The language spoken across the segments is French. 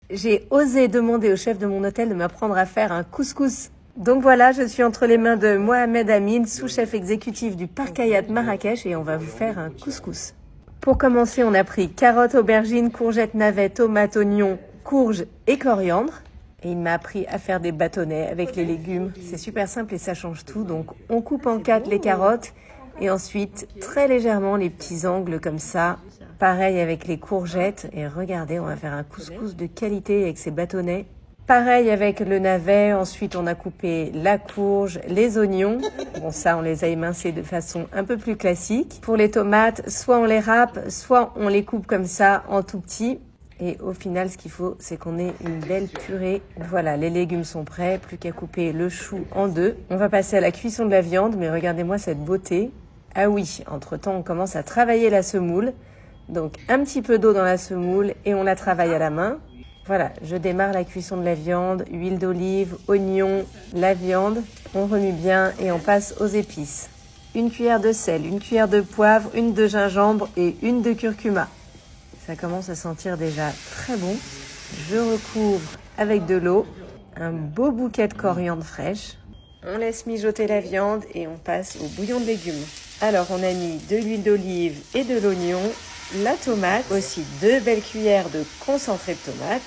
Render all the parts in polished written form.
J'ai osé demander au chef de mon hôtel de m'apprendre à faire un couscous. Donc voilà, je suis entre les mains de Mohamed Amin, sous-chef exécutif du Parc Hayat Marrakech et on va vous faire un couscous. Pour commencer, on a pris carottes, aubergines, courgettes, navets, tomates, oignons, courges et coriandre. Et il m'a appris à faire des bâtonnets avec les légumes. C'est super simple et ça change tout. Donc on coupe en 4 les carottes et ensuite très légèrement les petits angles comme ça. Pareil avec les courgettes. Et regardez, on va faire un couscous de qualité avec ces bâtonnets. Pareil avec le navet. Ensuite, on a coupé la courge, les oignons. Bon, ça, on les a émincés de façon un peu plus classique. Pour les tomates, soit on les râpe, soit on les coupe comme ça en tout petits. Et au final, ce qu'il faut, c'est qu'on ait une belle purée. Voilà, les légumes sont prêts. Plus qu'à couper le chou en 2. On va passer à la cuisson de la viande. Mais regardez-moi cette beauté. Ah oui, entre-temps, on commence à travailler la semoule. Donc, un petit peu d'eau dans la semoule et on la travaille à la main. Voilà, je démarre la cuisson de la viande, huile d'olive, oignon, la viande. On remue bien et on passe aux épices. Une cuillère de sel, une cuillère de poivre, une de gingembre et une de curcuma. Ça commence à sentir déjà très bon. Je recouvre avec de l'eau, un beau bouquet de coriandre fraîche. On laisse mijoter la viande et on passe au bouillon de légumes. Alors, on a mis de l'huile d'olive et de l'oignon. La tomate, aussi 2 belles cuillères de concentré de tomate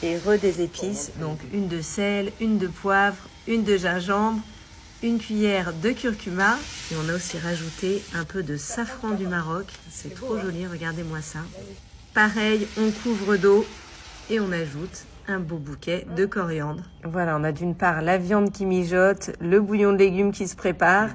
et des épices, donc une de sel, une de poivre, une de gingembre, une cuillère de curcuma et on a aussi rajouté un peu de safran du Maroc, c'est trop joli, regardez-moi ça. Pareil, on couvre d'eau et on ajoute un beau bouquet de coriandre. Voilà, on a d'une part la viande qui mijote, le bouillon de légumes qui se prépare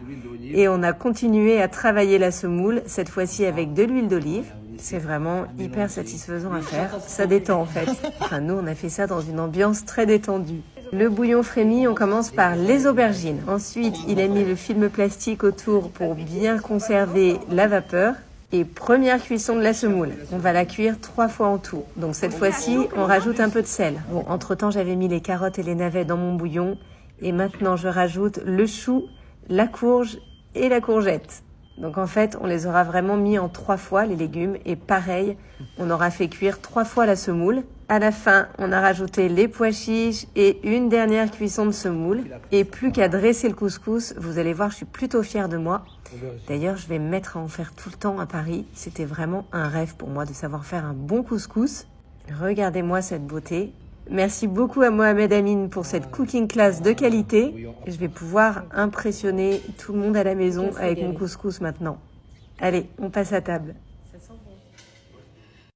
et on a continué à travailler la semoule, cette fois-ci avec de l'huile d'olive. C'est vraiment hyper satisfaisant à faire. Ça détend en fait. Enfin, nous, on a fait ça dans une ambiance très détendue. Le bouillon frémit, on commence par les aubergines. Ensuite, il a mis le film plastique autour pour bien conserver la vapeur. Et première cuisson de la semoule. On va la cuire 3 fois en tout. Donc cette fois-ci, on rajoute un peu de sel. Bon, entre-temps, j'avais mis les carottes et les navets dans mon bouillon. Et maintenant, je rajoute le chou, la courge et la courgette. Donc en fait, on les aura vraiment mis en 3 fois, les légumes. Et pareil, on aura fait cuire 3 fois la semoule. À la fin, on a rajouté les pois chiches et une dernière cuisson de semoule. Et plus qu'à dresser le couscous, vous allez voir, je suis plutôt fière de moi. D'ailleurs, je vais me mettre à en faire tout le temps à Paris. C'était vraiment un rêve pour moi de savoir faire un bon couscous. Regardez-moi cette beauté. Merci beaucoup à Mohamed Amin pour cette cooking class de qualité. Je vais pouvoir impressionner tout le monde à la maison avec mon couscous maintenant. Allez, on passe à table.